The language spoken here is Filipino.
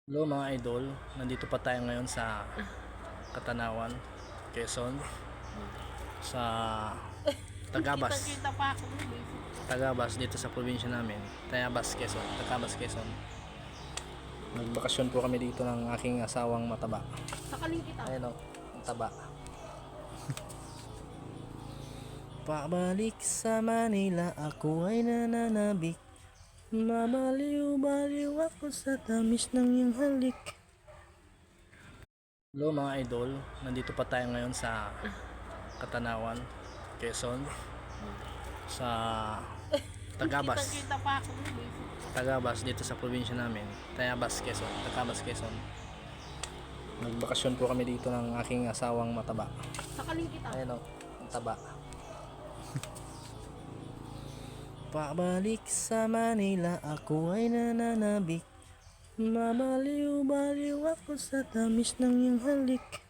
Hello mga idol, nandito pa tayo ngayon sa Katanawan, Quezon, sa Tagabas. Kita pa ako nun eh. Tagabas dito sa probinsya namin, Tayabas, Quezon, Tagabas, Quezon. Nagbakasyon po kami dito ng aking asawang mataba. Sakaling kita. Ayun o, ang taba. Pabalik sa Manila, ako ay nananabik. Mabaliw-baliw ako sa tamis ng iyong halik. Hello mga idol, nandito pa tayo ngayon sa Katanawan, Quezon, sa Tagabas. Kita pa ako nun eh. Tagabas dito sa probinsya namin, Tayabas, Quezon, Tagabas, Quezon. Nagbakasyon po kami dito ng aking asawang mataba. Sakaling kita. Ayun o, ang taba. Pabalik sa Manila, ako ay nananabik. Mabaliw-baliw ako sa tamis ng iyong halik.